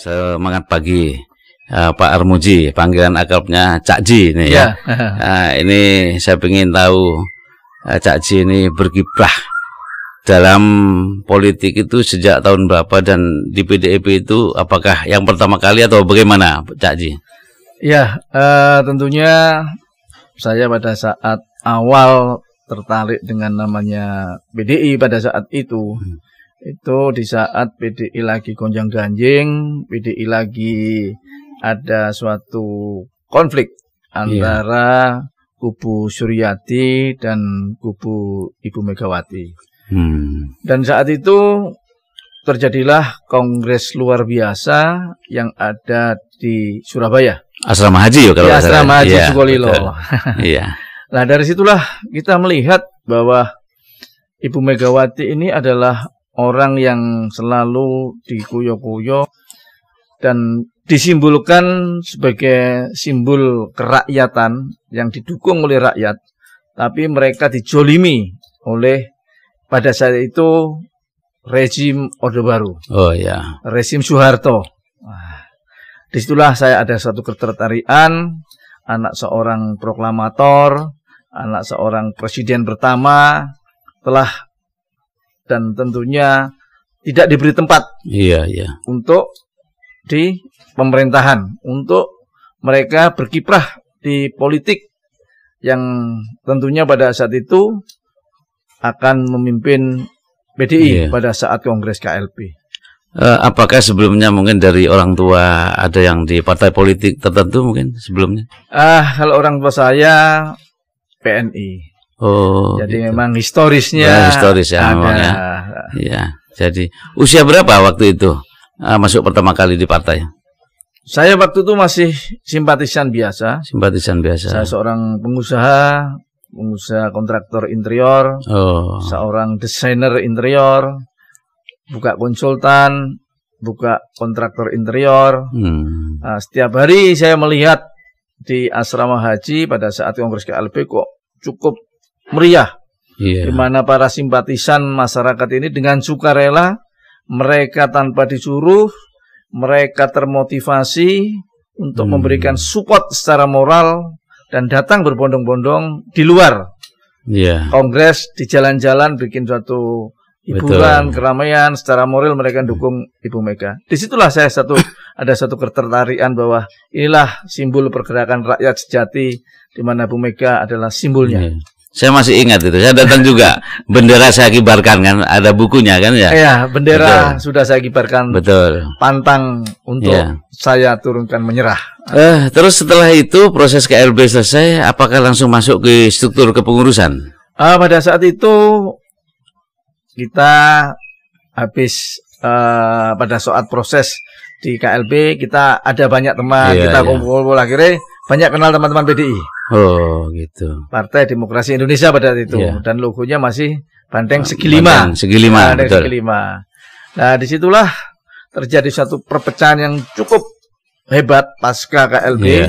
Semangat pagi, Pak Armuji, panggilan akrabnya Cak Ji nih ya. Nah, ini saya ingin tahu Cak Ji ini berkiprah dalam politik itu sejak tahun berapa, dan di PDIP itu apakah yang pertama kali atau bagaimana, Cak Ji? Ya, tentunya saya pada saat awal tertarik dengan namanya PDI pada saat itu di saat PDI lagi gonjang-ganjing, PDI lagi ada suatu konflik antara kubu Suryati dan kubu Ibu Megawati. Dan saat itu terjadilah kongres luar biasa yang ada di Surabaya. Asrama Haji kalau Asrama Haji Sukolilo. Iya. Nah, dari situlah kita melihat bahwa Ibu Megawati ini adalah orang yang selalu dikuyo-kuyo dan disimbolkan sebagai simbol kerakyatan yang didukung oleh rakyat, tapi mereka dijolimi oleh pada saat itu rezim Orde Baru. Oh ya. Rezim Soeharto. Disitulah saya ada satu ketertarikan, anak seorang proklamator, anak seorang presiden pertama, dan tentunya tidak diberi tempat untuk di pemerintahan, untuk mereka berkiprah di politik yang tentunya pada saat itu akan memimpin PDI pada saat Kongres KLB. Apakah sebelumnya mungkin dari orang tua ada yang di partai politik tertentu mungkin sebelumnya? Kalau orang tua saya PNI. Oh, jadi gitu. Memang historisnya historis ya, ada. Ya. Iya. Jadi usia berapa waktu itu masuk pertama kali di partai? Saya waktu itu masih simpatisan biasa. Simpatisan biasa. Saya seorang pengusaha kontraktor interior, seorang desainer interior, buka konsultan, buka kontraktor interior. Setiap hari saya melihat di asrama haji pada saat Kongres KLB kok cukup meriah, di mana para simpatisan masyarakat ini dengan sukarela, mereka tanpa disuruh, mereka termotivasi untuk memberikan support secara moral dan datang berbondong-bondong di luar Kongres, di jalan-jalan bikin suatu hiburan, keramaian, secara moral mereka dukung Ibu Mega. Disitulah saya ada satu ketertarikan bahwa inilah simbol pergerakan rakyat sejati, di mana Bu Mega adalah simbolnya. Saya masih ingat itu, saya datang juga, bendera saya kibarkan kan, ada bukunya kan ya? Iya, bendera sudah saya kibarkan. Betul. Pantang untuk saya turunkan menyerah. Terus setelah itu proses KLB selesai, apakah langsung masuk ke struktur kepengurusan? Pada saat itu kita habis pada saat proses di KLB kita ada banyak teman, kita kumpul akhirnya banyak kenal teman-teman PDI. Oh gitu. Partai Demokrasi Indonesia pada saat itu, dan logonya masih banteng segi lima. Segi lima. Nah, disitulah terjadi satu perpecahan yang cukup hebat pasca KLB.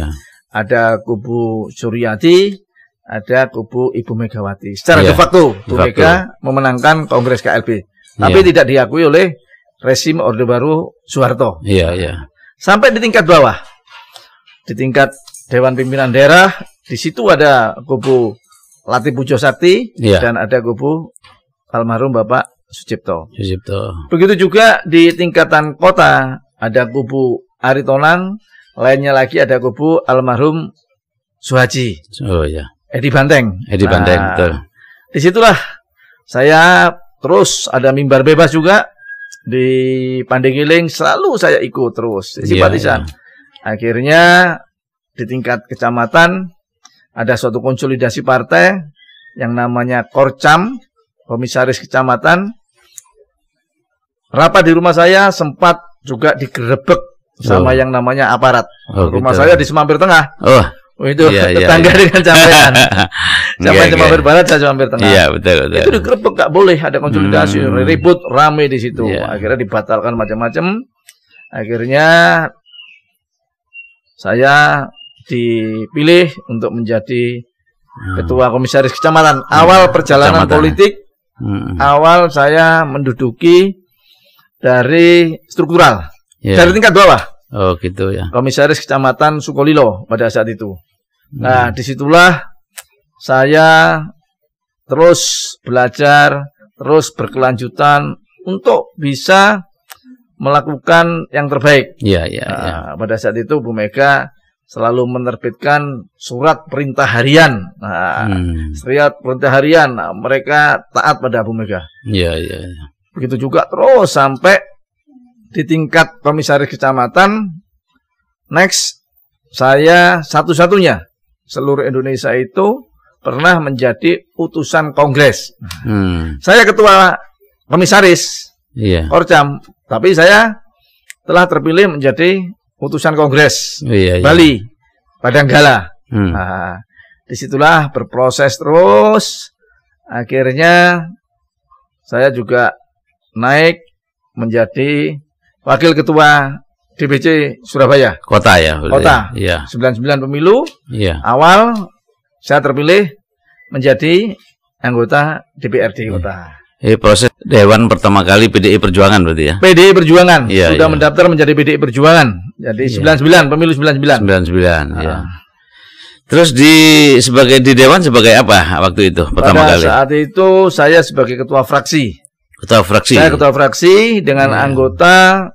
Ada kubu Suryati, ada kubu Ibu Megawati. Secara de facto, Bu Mega memenangkan Kongres KLB, tapi tidak diakui oleh rezim Orde Baru Soeharto. Sampai di tingkat bawah, di tingkat Dewan Pimpinan Daerah, di situ ada kubu Latif Pujo Sakti dan ada kubu almarhum Bapak Sucipto. Begitu juga di tingkatan kota ada kubu Aritonang, lainnya lagi ada kubu almarhum Suhaji. Edi Banteng. Betul. Disitulah saya terus ada mimbar bebas juga di Pandeglang, selalu saya ikut terus simpatisan. Akhirnya di tingkat kecamatan ada suatu konsolidasi partai yang namanya Korcam, komisaris kecamatan. Rapat di rumah saya sempat juga digerebek sama yang namanya aparat. Rumah saya di Semampir Tengah. Itu tetangga dengan Campean. Sampai Semampir Barat, saya Semampir Tengah. Betul. Itu digerebek, gak boleh ada konsolidasi, ribut, rame di situ. Akhirnya dibatalkan macam-macam. Akhirnya saya dipilih untuk menjadi ketua komisaris kecamatan. Awal perjalanan politik, awal saya menduduki dari struktural. dari tingkat bawah. Oh gitu ya. Komisaris Kecamatan Sukolilo pada saat itu. Nah, disitulah saya terus belajar, terus berkelanjutan untuk bisa melakukan yang terbaik. Iya. Pada saat itu Bu Mega selalu menerbitkan surat perintah harian. Surat perintah harian, mereka taat pada Bu Mega. Iya. Begitu juga terus sampai di tingkat komisaris kecamatan. Next, saya satu-satunya seluruh Indonesia itu pernah menjadi utusan kongres. Saya ketua komisaris Korcam, tapi saya telah terpilih menjadi utusan kongres Bali, Padanggala. Nah, disitulah berproses terus. Akhirnya saya juga naik menjadi wakil ketua DPC Surabaya. Kota ya? Kota. Iya. 99 pemilu. Iya. Awal saya terpilih menjadi anggota DPRD Kota. Proses Dewan pertama kali PDI Perjuangan berarti ya? PDI Perjuangan. Sudah mendaftar menjadi PDI Perjuangan. Jadi 99, pemilu 99. 99, ya. Terus sebagai di Dewan sebagai apa waktu itu pertama kali? Pada saat itu saya sebagai ketua fraksi. Ketua fraksi? Saya ketua fraksi dengan anggota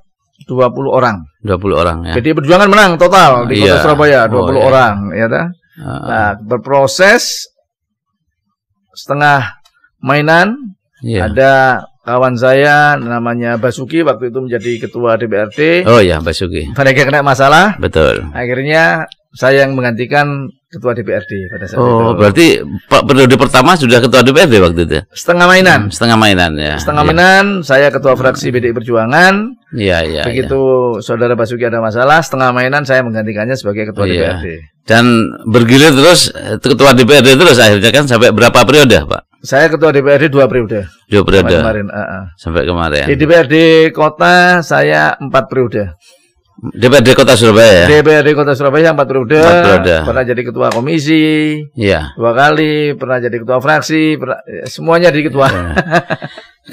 20 orang. 20 orang ya. PDI Perjuangan menang total di Kota Surabaya 20 orang, ya dah. Nah, berproses setengah mainan. Ada kawan saya namanya Basuki waktu itu menjadi ketua DPRD. Oh ya, Basuki. Mereka kena masalah. Betul. Akhirnya saya yang menggantikan ketua DPRD pada saat itu. Oh, berarti periode pertama sudah ketua DPRD waktu itu? Setengah mainan. Setengah mainan ya. Setengah mainan, saya ketua fraksi PDI Perjuangan. Iya. Begitu saudara Basuki ada masalah, setengah mainan saya menggantikannya sebagai ketua DPRD. Dan bergilir terus ketua DPRD terus akhirnya kan sampai berapa periode, Pak? Saya ketua DPRD 2 periode. 2 periode. Kemarin. Sampai kemarin. Di DPRD Kota saya 4 periode. DPRD Kota Surabaya ya? DPRD Kota Surabaya 4 periode. 4 periode. Pernah jadi ketua komisi. Iya. 2 kali. Pernah jadi ketua fraksi. Semuanya jadi ketua.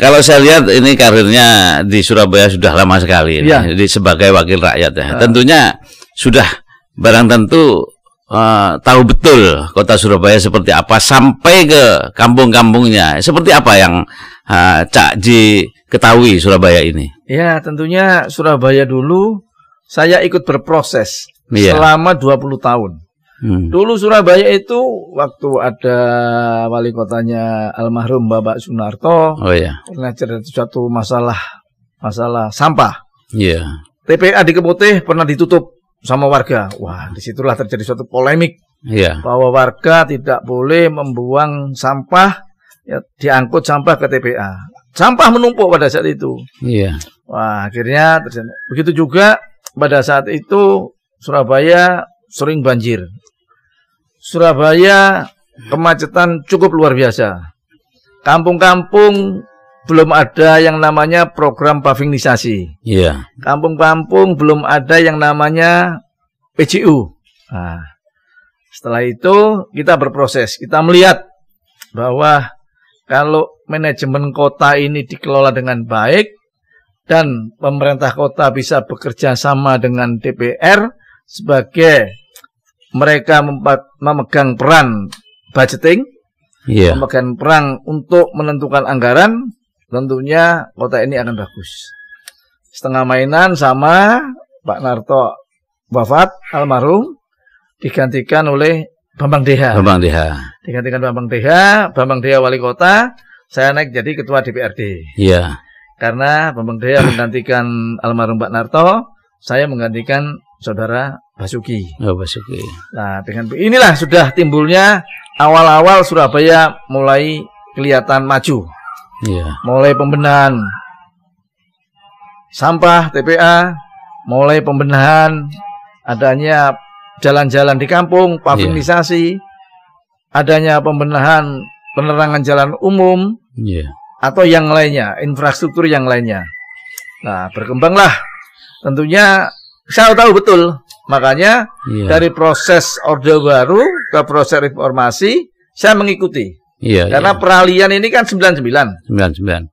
Kalau saya lihat ini karirnya di Surabaya sudah lama sekali. Jadi sebagai wakil rakyat ya. Tentunya sudah barang tentu tahu betul kota Surabaya seperti apa sampai ke kampung-kampungnya. Seperti apa yang Cak Ji ketahui Surabaya ini? Ya, tentunya Surabaya dulu saya ikut berproses selama 20 tahun. Dulu Surabaya itu waktu ada wali kotanya almarhum Bapak Sunarto. Pernah terjadi suatu masalah sampah. TPA di Keputih pernah ditutup sama warga. Wah, disitulah terjadi suatu polemik bahwa warga tidak boleh membuang sampah, diangkut sampah ke TPA. Sampah menumpuk pada saat itu. Wah, akhirnya terjadi. Begitu juga pada saat itu Surabaya sering banjir. Surabaya kemacetan cukup luar biasa. Kampung-kampung belum ada yang namanya program pavingisasi. Kampung-kampung belum ada yang namanya PJU. Nah, setelah itu kita berproses. Kita melihat bahwa kalau manajemen kota ini dikelola dengan baik dan pemerintah kota bisa bekerja sama dengan DPR sebagai mereka memegang peran budgeting, memegang peran untuk menentukan anggaran, tentunya kota ini akan bagus. Setengah mainan sama Pak Narto wafat almarhum, digantikan oleh Bambang Deha. Digantikan Bambang Deha wali kota, saya naik jadi ketua DPRD. Karena Bambang Deha menggantikan almarhum Pak Narto, saya menggantikan saudara Basuki. Nah, dengan inilah sudah timbulnya awal-awal Surabaya mulai kelihatan maju. Mulai pembenahan sampah TPA, mulai pembenahan adanya jalan-jalan di kampung, pavingisasi, adanya pembenahan penerangan jalan umum, atau yang lainnya, infrastruktur yang lainnya. Nah, berkembanglah. Tentunya saya tahu betul, makanya dari proses Orde Baru ke proses reformasi saya mengikuti. Karena peralihan ini kan 99.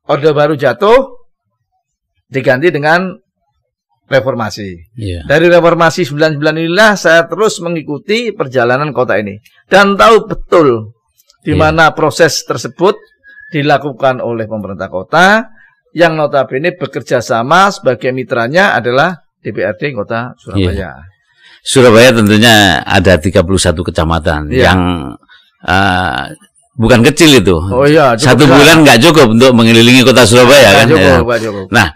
Orde Baru jatuh diganti dengan reformasi. Dari reformasi 99 inilah saya terus mengikuti perjalanan kota ini dan tahu betul di mana proses tersebut dilakukan oleh pemerintah kota yang notabene bekerja sama sebagai mitranya adalah DPRD Kota Surabaya. Surabaya tentunya ada 31 kecamatan yang bukan kecil itu. Satu bulan nggak cukup untuk mengelilingi Kota Surabaya kan. Cukup. Nah,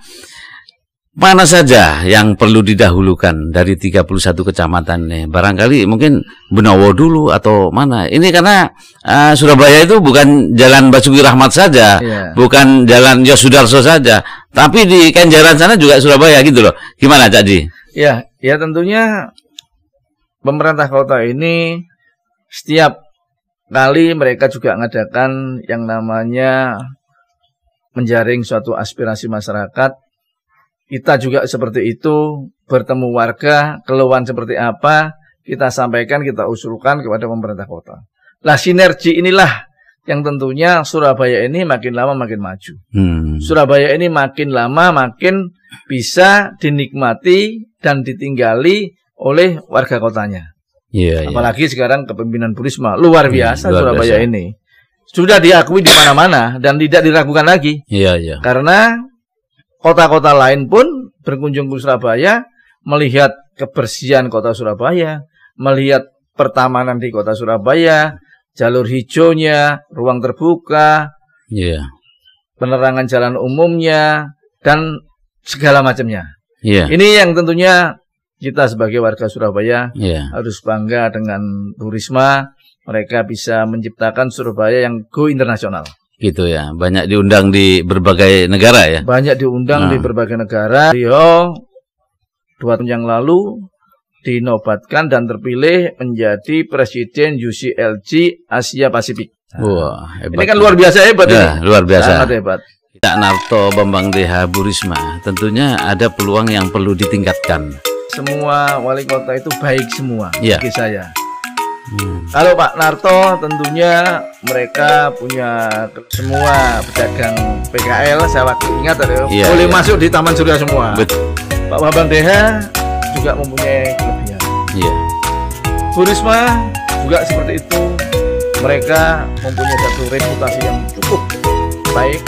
mana saja yang perlu didahulukan dari 31 kecamatan nih? Barangkali mungkin Benowo dulu atau mana? Ini karena Surabaya itu bukan Jalan Basuki Rahmat saja, bukan Jalan Yosudarso saja, tapi di Kenjeran sana juga Surabaya gitu loh. Gimana Cak Ji? Ya tentunya pemerintah kota ini setiap kali mereka juga mengadakan yang namanya menjaring suatu aspirasi masyarakat. Kita juga seperti itu, bertemu warga, keluhan seperti apa, kita sampaikan, kita usulkan kepada pemerintah kota. Lah sinergi inilah yang tentunya Surabaya ini makin lama makin maju. Surabaya ini makin lama makin bisa dinikmati dan ditinggali oleh warga kotanya. Apalagi sekarang kepemimpinan Bu Risma, luar biasa Surabaya ini. Sudah diakui di mana-mana dan tidak diragukan lagi. Karena kota-kota lain pun berkunjung ke Surabaya, melihat kebersihan kota Surabaya, melihat pertamanan di kota Surabaya, jalur hijaunya, ruang terbuka, penerangan jalan umumnya, dan segala macamnya. Ini yang tentunya kita sebagai warga Surabaya harus bangga dengan Bu Risma. Mereka bisa menciptakan Surabaya yang go internasional. Gitu ya, banyak diundang di berbagai negara ya. Banyak diundang di berbagai negara. Rio 2 tahun yang lalu dinobatkan dan terpilih menjadi Presiden UCLG Asia Pasifik. Wah, hebat. Ini kan luar biasa hebat ini. Luar biasa. Sangat hebat. Cak Narto Bambang Deha Bu Risma, tentunya ada peluang yang perlu ditingkatkan. Semua wali kota itu baik semua bagi saya. Kalau Pak Narto tentunya mereka punya semua pedagang PKL, saya waktu ingat boleh masuk di Taman Surya semua. Pak Bambang Deha juga mempunyai kelebihan. Bu Risma juga seperti itu. Mereka mempunyai satu reputasi yang cukup baik